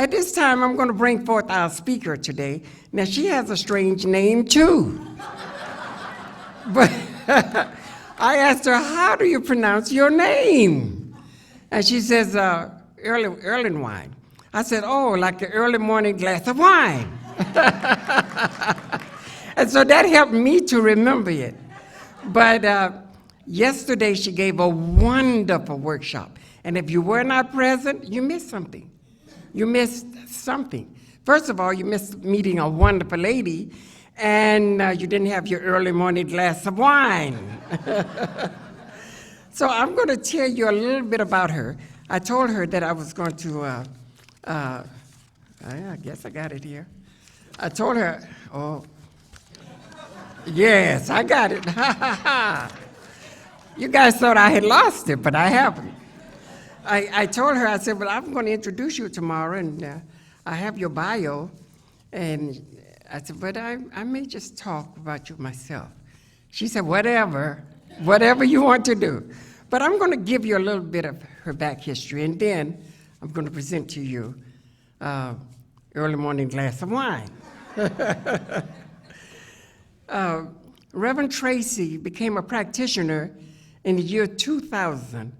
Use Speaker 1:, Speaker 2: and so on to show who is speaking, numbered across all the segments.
Speaker 1: At this time, I'm going to bring forth our speaker today. Now, she has a strange name, too. But I asked her, how do you pronounce your name? And she says, Earlywine. I said, oh, like the early morning glass of wine. And so that helped me to remember it. But yesterday, she gave a wonderful workshop. And if you were not present, you missed something. You missed something. First of all, you missed meeting a wonderful lady, and you didn't have your early morning glass of wine. So I'm going to tell you a little bit about her. I told her that I was going to, I guess I got it here. I told her, oh, yes, I got it. You guys thought I had lost it, but I haven't. I told her, I said, well, I'm going to introduce you tomorrow, and I have your bio. And I said, but I may just talk about you myself. She said, whatever you want to do. But I'm going to give you a little bit of her back history, and then I'm going to present to you early morning glass of wine. Rev Tracy became a practitioner in the year 2000,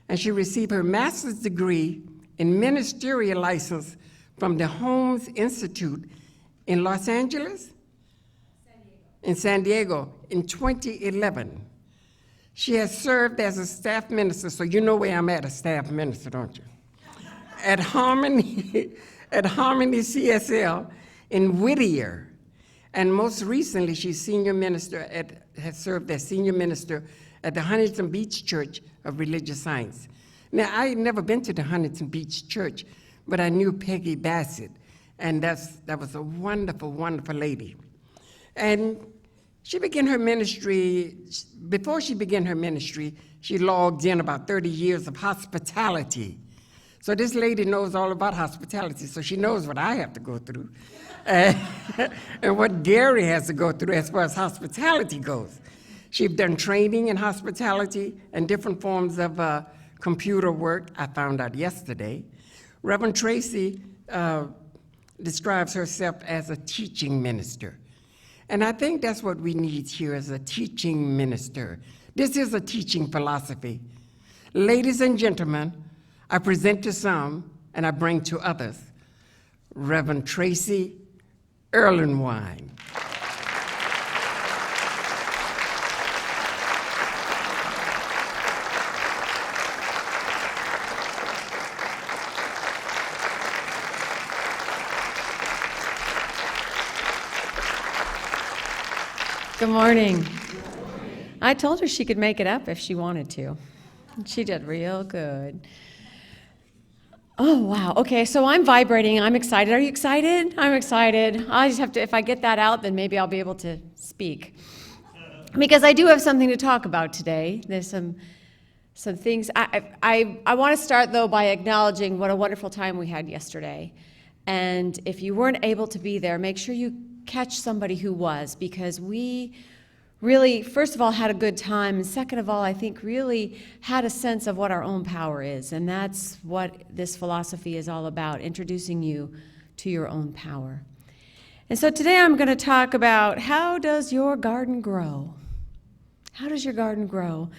Speaker 1: and she received her master's degree in ministerial license from the Holmes Institute in Los Angeles? San Diego in 2011. She has served as a staff minister, so you know where I'm at, a staff minister, don't you? At Harmony CSL in Whittier. And most recently, she's has served as senior minister at the Huntington Beach Church of Religious Science. Now, I had never been to the Huntington Beach Church, but I knew Peggy Bassett, and that was a wonderful, wonderful lady. And she began her ministry, before she began her ministry, she logged in about 30 years of hospitality. So this lady knows all about hospitality, so she knows what I have to go through and what Gary has to go through as far as hospitality goes. She's done training in hospitality and different forms of computer work, I found out yesterday. Rev Tracy describes herself as a teaching minister. And I think that's what we need here as a teaching minister. This is a teaching philosophy. Ladies and gentlemen, I present to some and I bring to others, Rev Tracy Earlywine.
Speaker 2: Good morning. I told her she could make it up if she wanted to. She did real good. Oh, wow. Okay, so I'm vibrating. I'm excited. Are you excited? I'm excited. I just have to, if I get that out, then maybe I'll be able to speak. Because I do have something to talk about today. There's some things. I want to start, though, by acknowledging what a wonderful time we had yesterday. And if you weren't able to be there, make sure you catch somebody who was, because we really, first of all, had a good time, and second of all, I think really had a sense of what our own power is, and that's what this philosophy is all about, introducing you to your own power. And so today I'm going to talk about, how does your garden grow? How does your garden grow?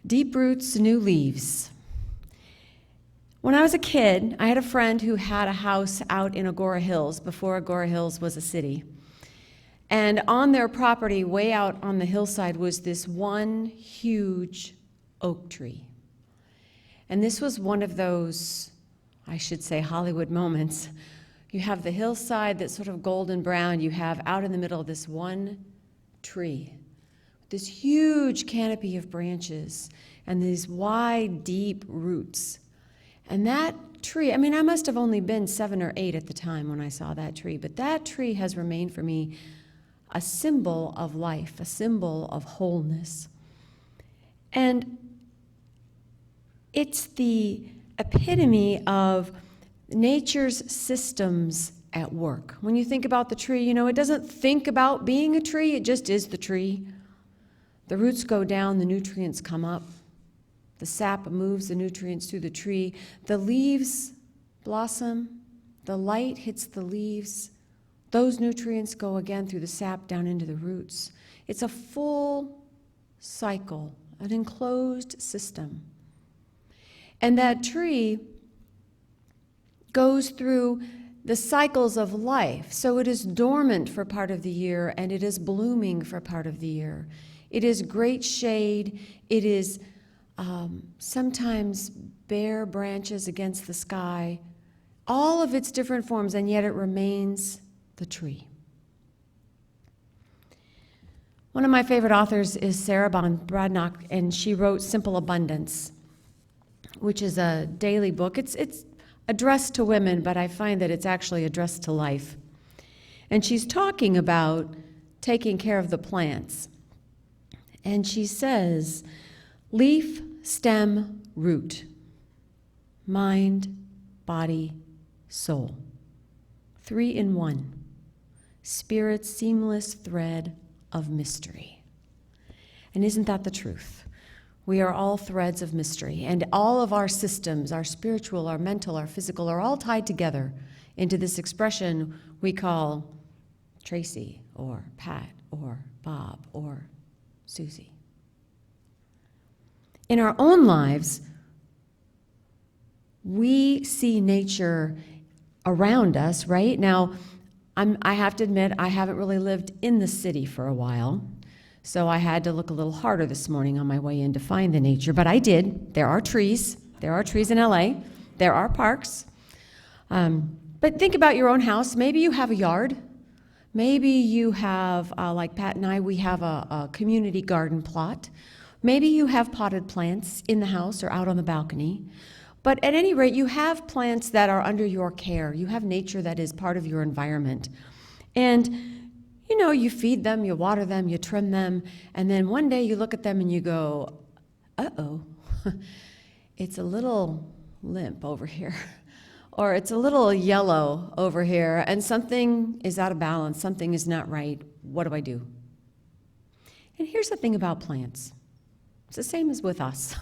Speaker 2: Deep roots, new leaves. When I was a kid, I had a friend who had a house out in Agora Hills, before Agora Hills was a city. And on their property, way out on the hillside, was this one huge oak tree. And this was one of those, I should say, Hollywood moments. You have the hillside that's sort of golden brown. You have out in the middle this one tree, this huge canopy of branches and these wide, deep roots. And that tree, I mean, I must have only been 7 or 8 at the time when I saw that tree, but that tree has remained for me a symbol of life, a symbol of wholeness. And it's the epitome of nature's systems at work. When you think about the tree, you know, it doesn't think about being a tree, it just is the tree. The roots go down, the nutrients come up. The sap moves the nutrients through the tree. The leaves blossom, the light hits the leaves, those nutrients go again through the sap down into the roots. It's a full cycle, an enclosed system. And that tree goes through the cycles of life. So it is dormant for part of the year, and it is blooming for part of the year. It is great shade. It is sometimes bare branches against the sky. All of its different forms, and yet it remains the tree. One of my favorite authors is Sarah Bradnock, and she wrote Simple Abundance, which is a daily book. It's addressed to women, but I find that it's actually addressed to life. And she's talking about taking care of the plants. And she says, leaf, stem, root, mind, body, soul. 3 in 1. Spirit's seamless thread of mystery. And isn't that the truth? We are all threads of mystery, and all of our systems, our spiritual, our mental, our physical, are all tied together into this expression we call Tracy, or Pat, or Bob, or Susie. In our own lives, we see nature around us, right? Now, I have to admit, I haven't really lived in the city for a while, so I had to look a little harder this morning on my way in to find the nature, but I did. There are trees. There are trees in LA. There are parks. But think about your own house. Maybe you have a yard. Maybe you have, like Pat and I, we have a community garden plot. Maybe you have potted plants in the house or out on the balcony. But at any rate, you have plants that are under your care. You have nature that is part of your environment. And you know, you feed them, you water them, you trim them, and then one day you look at them and you go, uh-oh, it's a little limp over here, or it's a little yellow over here, and something is out of balance, something is not right. What do I do? And here's the thing about plants. It's the same as with us.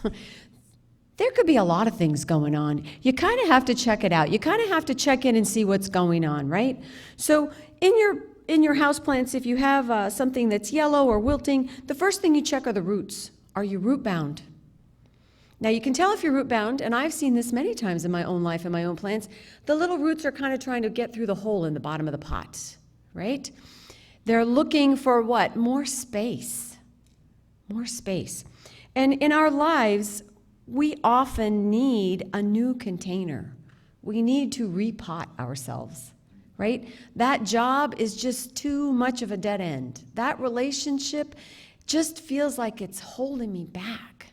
Speaker 2: There could be a lot of things going on. You kind of have to check it out. You kind of have to check in and see what's going on, right? So in your houseplants, if you have something that's yellow or wilting, the first thing you check are the roots. Are you root bound? Now you can tell if you're root bound, and I've seen this many times in my own life and my own plants. The little roots are kind of trying to get through the hole in the bottom of the pot, right? They're looking for what? More space. More space. And in our lives, we often need a new container. We need to repot ourselves. Right? That job is just too much of a dead end. That relationship just feels like it's holding me back,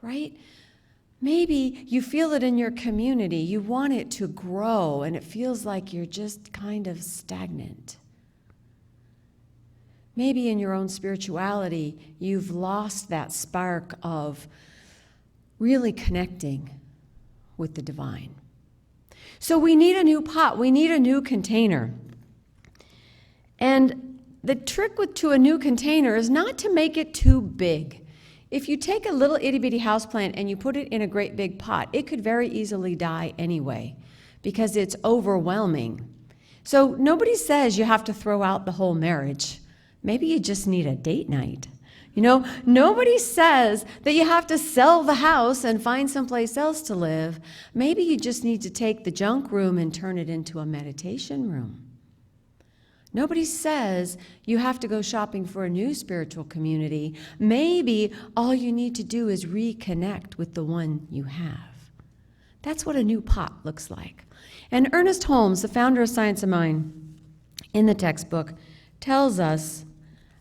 Speaker 2: right? Maybe you feel it in your community. You want it to grow, and it feels like you're just kind of stagnant. Maybe in your own spirituality, you've lost that spark of really connecting with the divine. So we need a new pot. We need a new container. And the trick to a new container is not to make it too big. If you take a little itty-bitty houseplant and you put it in a great big pot, it could very easily die anyway because it's overwhelming. So nobody says you have to throw out the whole marriage. Maybe you just need a date night. You know, nobody says that you have to sell the house and find someplace else to live. Maybe you just need to take the junk room and turn it into a meditation room. Nobody says you have to go shopping for a new spiritual community. Maybe all you need to do is reconnect with the one you have. That's what a new pot looks like. And Ernest Holmes, the founder of Science of Mind, in the textbook, tells us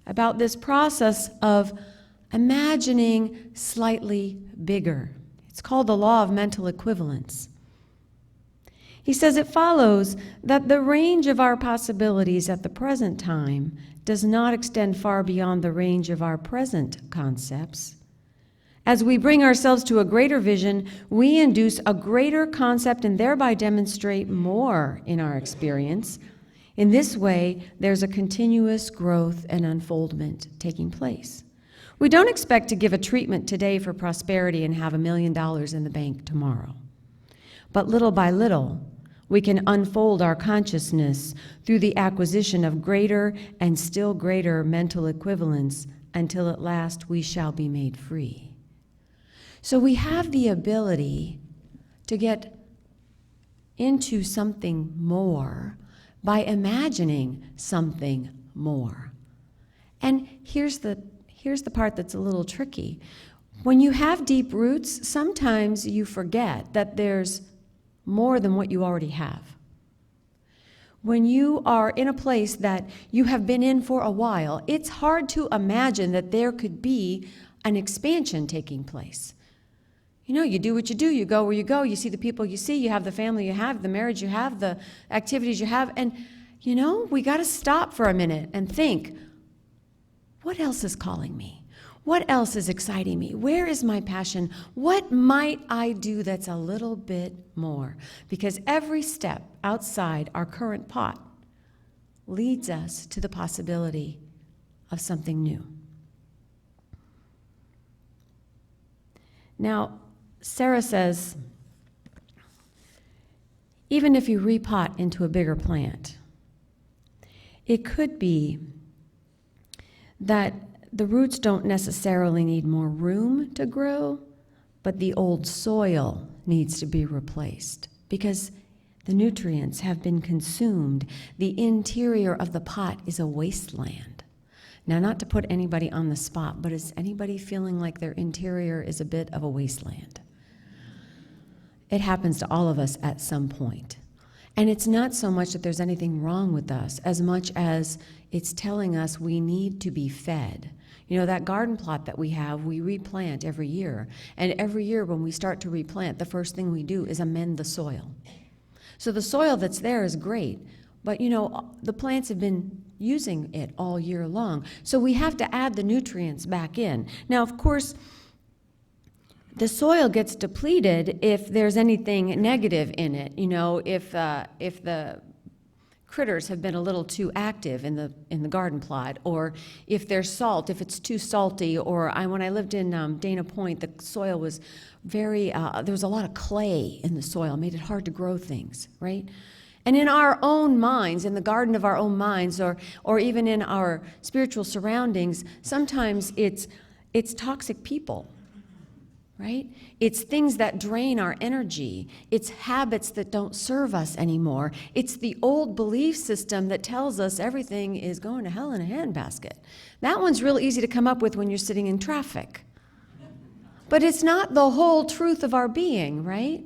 Speaker 2: about this process of imagining slightly bigger. It's called the law of mental equivalence. He says it follows that the range of our possibilities at the present time does not extend far beyond the range of our present concepts. As we bring ourselves to a greater vision, we induce a greater concept and thereby demonstrate more in our experience. In this way, there's a continuous growth and unfoldment taking place. We don't expect to give a treatment today for prosperity and have $1 million in the bank tomorrow. But little by little, We can unfold our consciousness through the acquisition of greater and still greater mental equivalents until at last we shall be made free. So we have the ability to get into something more by imagining something more. And here's the part that's a little tricky. When you have deep roots, sometimes you forget that there's more than what you already have. When you are in a place that you have been in for a while, it's hard to imagine that there could be an expansion taking place. You know, you do what you do, you go where you go, you see the people you see, you have the family you have, the marriage you have, the activities you have, and you know, we got to stop for a minute and think, what else is calling me? What else is exciting me? Where is my passion? What might I do that's a little bit more? Because every step outside our current pot leads us to the possibility of something new. Now, Sarah says, even if you repot into a bigger plant, it could be that the roots don't necessarily need more room to grow, but the old soil needs to be replaced because the nutrients have been consumed. The interior of the pot is a wasteland. Now, not to put anybody on the spot, but is anybody feeling like their interior is a bit of a wasteland? It happens to all of us at some point. And it's not so much that there's anything wrong with us as much as it's telling us we need to be fed. You know, that garden plot that we have, we replant every year. And every year when we start to replant, the first thing we do is amend the soil. So the soil that's there is great, but you know, the plants have been using it all year long. So we have to add the nutrients back in. Now, of course, the soil gets depleted if there's anything negative in it. You know, if the critters have been a little too active in the garden plot, or if there's salt, if it's too salty, or when I lived in Dana Point, the soil was very, there was a lot of clay in the soil, made it hard to grow things, right? And in our own minds, in the garden of our own minds, or even in our spiritual surroundings, sometimes it's toxic people. Right? It's things that drain our energy. It's habits that don't serve us anymore. It's the old belief system that tells us everything is going to hell in a handbasket. That one's real easy to come up with when you're sitting in traffic. But it's not the whole truth of our being, right?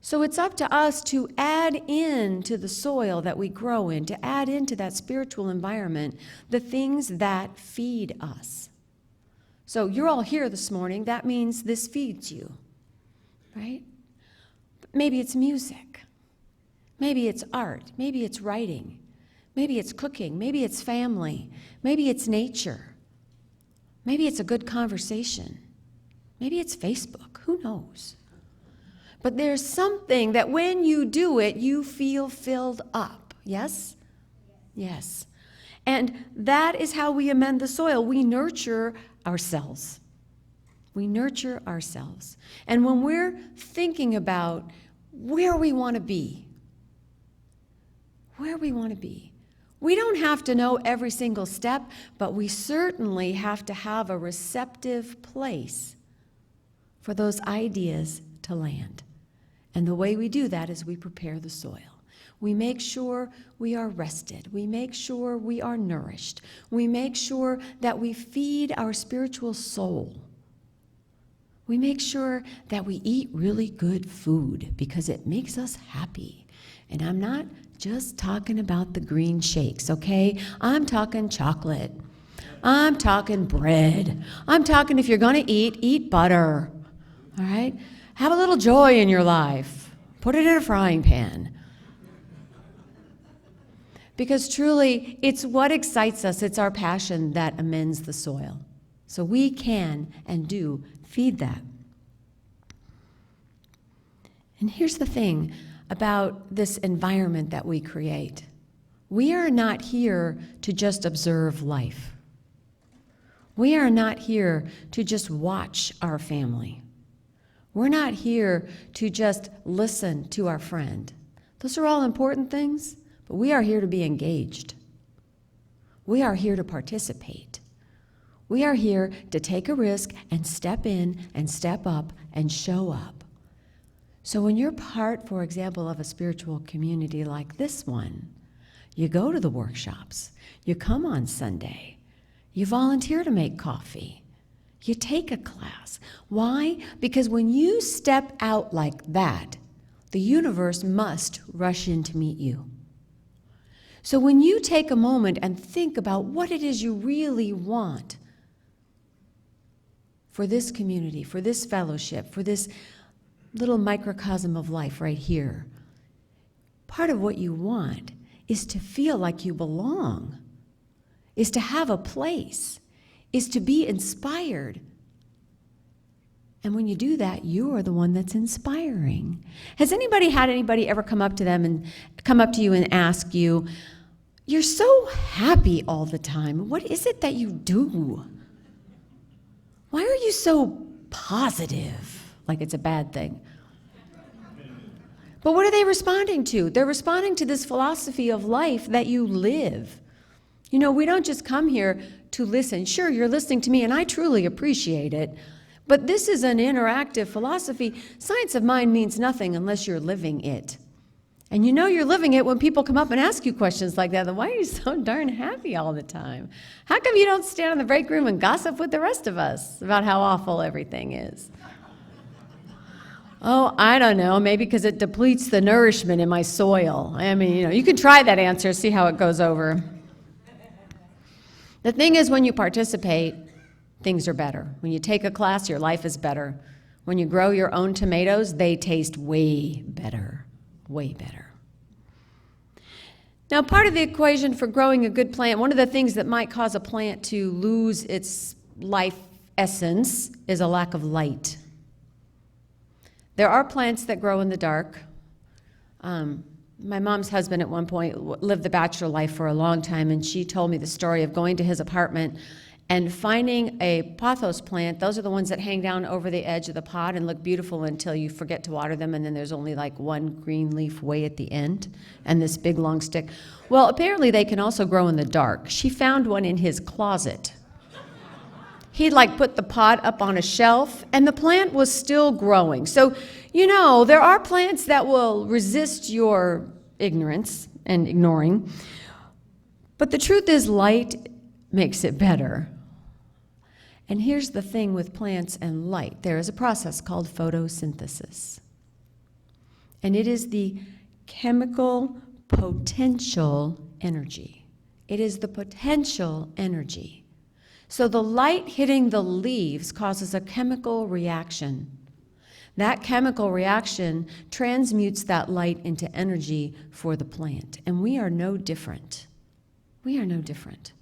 Speaker 2: So it's up to us to add in to the soil that we grow in, to add into that spiritual environment the things that feed us. So you're all here this morning, that means this feeds you, right? Maybe it's music, maybe it's art, maybe it's writing, maybe it's cooking, maybe it's family, maybe it's nature, maybe it's a good conversation, maybe it's Facebook, who knows? But there's something that when you do it, you feel filled up, yes? Yes. And that is how we amend the soil. We nurture ourselves. We nurture ourselves. And when we're thinking about where we want to be, we don't have to know every single step, but we certainly have to have a receptive place for those ideas to land. And the way we do that is we prepare the soil. We make sure we are rested. We make sure we are nourished. We make sure that we feed our spiritual soul. We make sure that we eat really good food because it makes us happy. And I'm not just talking about the green shakes, okay? I'm talking chocolate. I'm talking bread. I'm talking if you're going to eat butter, all right? Have a little joy in your life. Put it in a frying pan. Because truly, it's what excites us. It's our passion that amends the soil. So we can and do feed that. And here's the thing about this environment that we create. We are not here to just observe life. We are not here to just watch our family. We're not here to just listen to our friend. Those are all important things, but we are here to be engaged. We are here to participate. We are here to take a risk and step in and step up and show up. So when you're part, for example, of a spiritual community like this one, you go to the workshops, you come on Sunday, you volunteer to make coffee, you take a class. Why? Because when you step out like that, the universe must rush in to meet you. So when you take a moment and think about what it is you really want for this community, for this fellowship, for this little microcosm of life right here, part of what you want is to feel like you belong, is to have a place, is to be inspired. And when you do that, you are the one that's inspiring. Has anybody had anybody ever come up to you and ask you, "You're so happy all the time. What is it that you do? Why are you so positive?" Like it's a bad thing. But what are they responding to? They're responding to this philosophy of life that you live. You know, we don't just come here to listen. Sure, you're listening to me, and I truly appreciate it. But this is an interactive philosophy. Science of mind means nothing unless you're living it. And you know you're living it when people come up and ask you questions like that. Then why are you so darn happy all the time? How come you don't stand in the break room and gossip with the rest of us about how awful everything is? Oh, I don't know, maybe because it depletes the nourishment in my soil. I mean, you can try that answer, see how it goes over. The thing is, when you participate, things are better. When you take a class, your life is better. When you grow your own tomatoes, they taste way better, way better. Now, part of the equation for growing a good plant, one of the things that might cause a plant to lose its life essence is a lack of light. There are plants that grow in the dark. My mom's husband at one point lived the bachelor life for a long time, and she told me the story of going to his apartment and finding a pothos plant. Those are the ones that hang down over the edge of the pot and look beautiful until you forget to water them, and then there's only like one green leaf way at the end and this big long stick. Well, apparently they can also grow in the dark. She found one in his closet. He'd put the pot up on a shelf, and the plant was still growing. So, there are plants that will resist your ignorance and ignoring. But the truth is, light makes it better. And here's the thing with plants and light. There is a process called photosynthesis. And it is the chemical potential energy. It is the potential energy. So the light hitting the leaves causes a chemical reaction. That chemical reaction transmutes that light into energy for the plant. And we are no different. We are no different.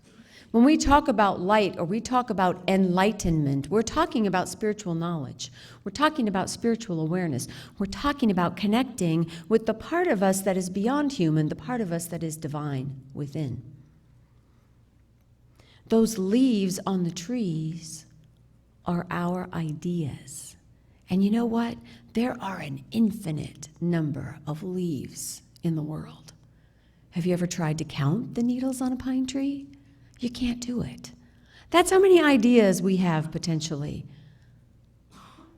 Speaker 2: When we talk about light or we talk about enlightenment, we're talking about spiritual knowledge. We're talking about spiritual awareness. We're talking about connecting with the part of us that is beyond human, the part of us that is divine within. Those leaves on the trees are our ideas. And you know what? There are an infinite number of leaves in the world. Have you ever tried to count the needles on a pine tree? You can't do it. That's how many ideas we have potentially.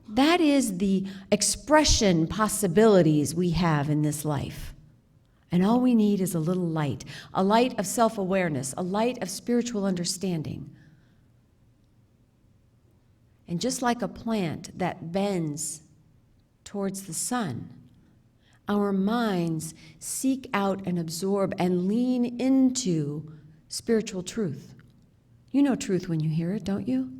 Speaker 2: That is the expression possibilities we have in this life. And all we need is a little light, a light of self-awareness, a light of spiritual understanding. And just like a plant that bends towards the sun, our minds seek out and absorb and lean into spiritual truth. You know truth when you hear it, don't you?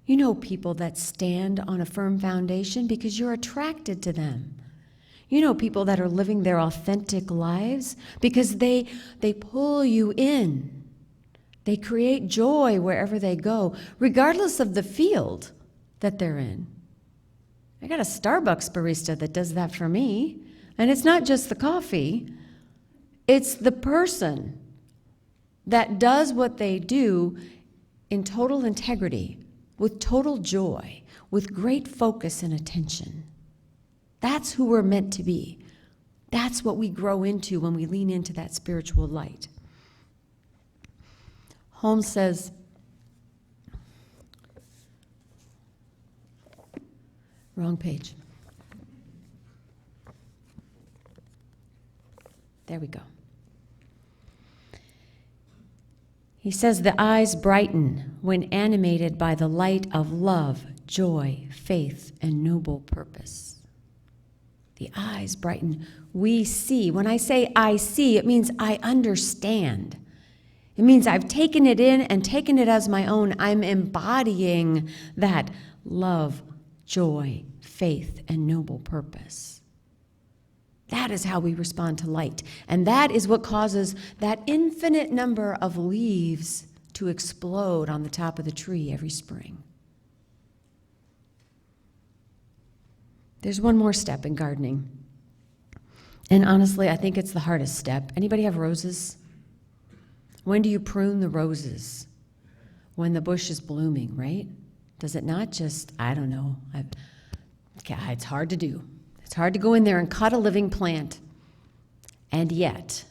Speaker 2: You know people that stand on a firm foundation because you're attracted to them. You know people that are living their authentic lives because they pull you in. They create joy wherever they go, regardless of the field that they're in. I got a Starbucks barista that does that for me. And it's not just the coffee. It's the person that does what they do in total integrity, with total joy, with great focus and attention. That's who we're meant to be. That's what we grow into when we lean into that spiritual light. Holmes says, wrong page. There we go. He says, the eyes brighten when animated by the light of love, joy, faith, and noble purpose. The eyes brighten. We see. When I say I see, it means I understand. It means I've taken it in and taken it as my own. I'm embodying that love, joy, faith, and noble purpose. That is how we respond to light. And that is what causes that infinite number of leaves to explode on the top of the tree every spring. There's one more step in gardening. And honestly, I think it's the hardest step. Anybody have roses? When do you prune the roses? When the bush is blooming, right? Does it not just, I don't know. It's hard to do. It's hard to go in there and cut a living plant. And yet,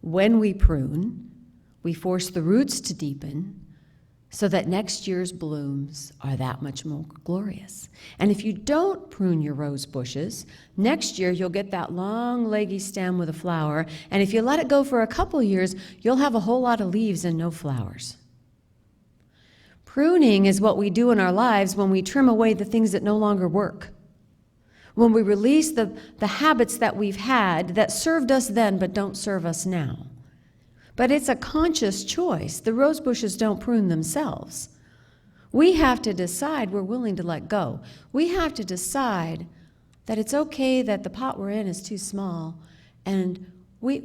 Speaker 2: when we prune, we force the roots to deepen so that next year's blooms are that much more glorious. And if you don't prune your rose bushes, next year you'll get that long, leggy stem with a flower, and if you let it go for a couple years, you'll have a whole lot of leaves and no flowers. Pruning is what we do in our lives when we trim away the things that no longer work. When we release the habits that we've had that served us then but don't serve us now. But it's a conscious choice. The rose bushes don't prune themselves. We have to decide we're willing to let go. We have to decide that it's okay that the pot we're in is too small, and we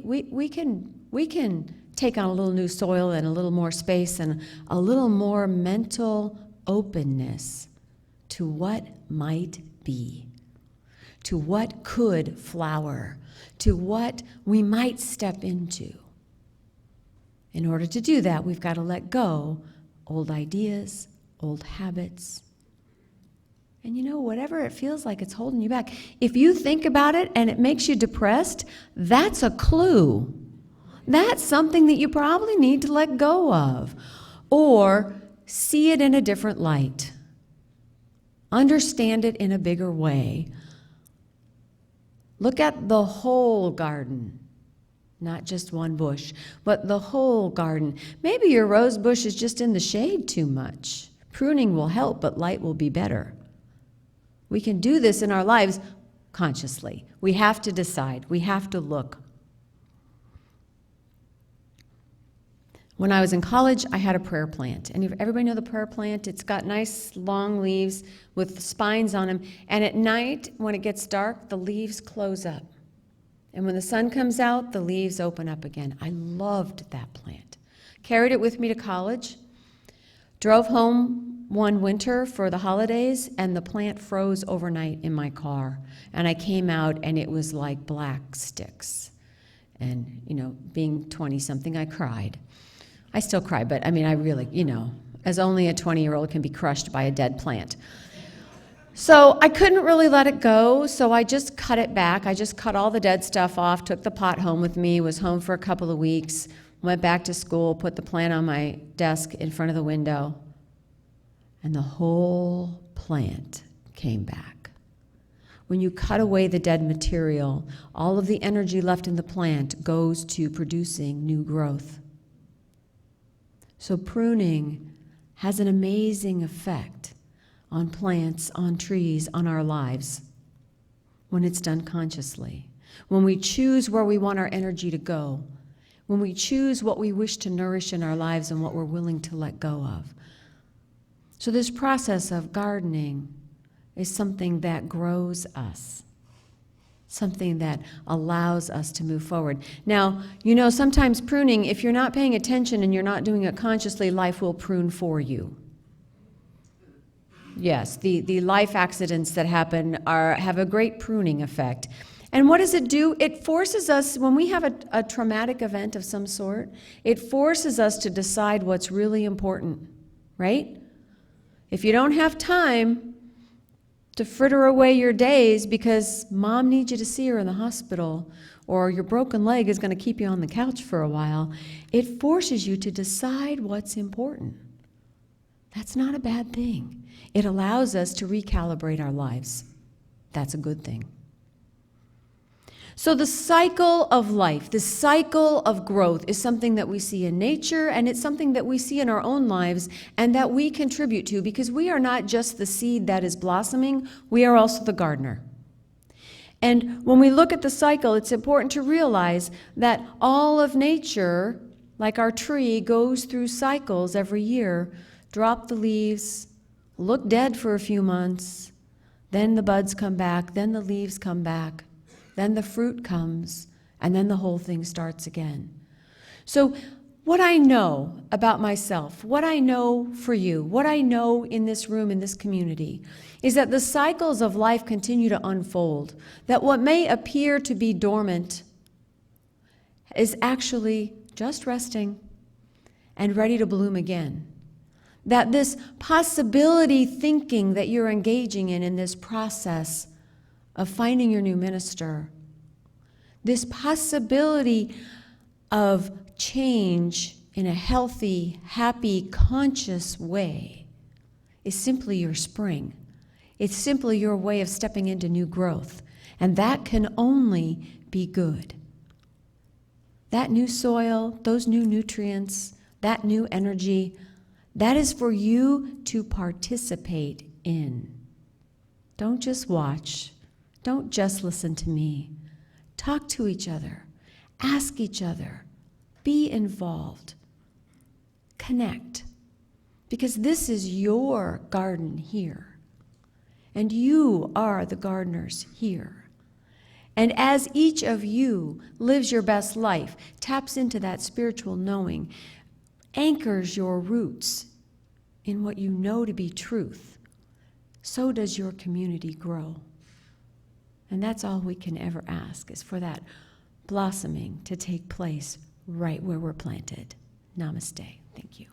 Speaker 2: can take on a little new soil and a little more space and a little more mental openness to what might be, to what could flower, to what we might step into. In order to do that, we've got to let go old ideas, old habits. And whatever it feels like it's holding you back, if you think about it and it makes you depressed, that's a clue. That's something that you probably need to let go of. Or see it in a different light. Understand it in a bigger way. Look at the whole garden. Not just one bush, but the whole garden. Maybe your rose bush is just in the shade too much. Pruning will help, but light will be better. We can do this in our lives consciously. We have to decide. We have to look. When I was in college, I had a prayer plant. And everybody know the prayer plant? It's got nice long leaves with spines on them. And at night, when it gets dark, the leaves close up. And when the sun comes out, the leaves open up again. I loved that plant. Carried it with me to college. Drove home one winter for the holidays, and the plant froze overnight in my car. And I came out, and it was like black sticks. And, being 20-something, I cried. I still cry, but I really, as only a 20-year-old can be crushed by a dead plant. So I couldn't really let it go, so I just cut it back. I just cut all the dead stuff off, took the pot home with me, was home for a couple of weeks, went back to school, put the plant on my desk in front of the window, and the whole plant came back. When you cut away the dead material, all of the energy left in the plant goes to producing new growth. So pruning has an amazing effect on plants, on trees, on our lives, when it's done consciously. When we choose where we want our energy to go, when we choose what we wish to nourish in our lives and what we're willing to let go of. So this process of gardening is something that grows us, something that allows us to move forward. Now, sometimes pruning, if you're not paying attention and you're not doing it consciously, life will prune for you. Yes, the life accidents that happen have a great pruning effect. And what does it do? It forces us, when we have a traumatic event of some sort, it forces us to decide what's really important, right? If you don't have time to fritter away your days because mom needs you to see her in the hospital, or your broken leg is going to keep you on the couch for a while. It forces you to decide what's important. That's not a bad thing. It allows us to recalibrate our lives. That's a good thing. So the cycle of life, the cycle of growth is something that we see in nature, and it's something that we see in our own lives and that we contribute to, because we are not just the seed that is blossoming, we are also the gardener. And when we look at the cycle, it's important to realize that all of nature, like our tree, goes through cycles every year. Drop the leaves, look dead for a few months, then the buds come back, then the leaves come back, then the fruit comes, and then the whole thing starts again. So what I know about myself, what I know for you, what I know in this room, in this community, is that the cycles of life continue to unfold, that what may appear to be dormant is actually just resting and ready to bloom again. That this possibility thinking that you're engaging in this process of finding your new minister, this possibility of change in a healthy, happy, conscious way is simply your spring. It's simply your way of stepping into new growth, and that can only be good. That new soil, those new nutrients, that new energy, that is for you to participate in. Don't just watch. Don't just listen to me. Talk to each other. Ask each other. Be involved. Connect. Because this is your garden here. And you are the gardeners here. And as each of you lives your best life, taps into that spiritual knowing, anchors your roots in what you know to be truth, so does your community grow. And that's all we can ever ask, is for that blossoming to take place right where we're planted. Namaste. Thank you.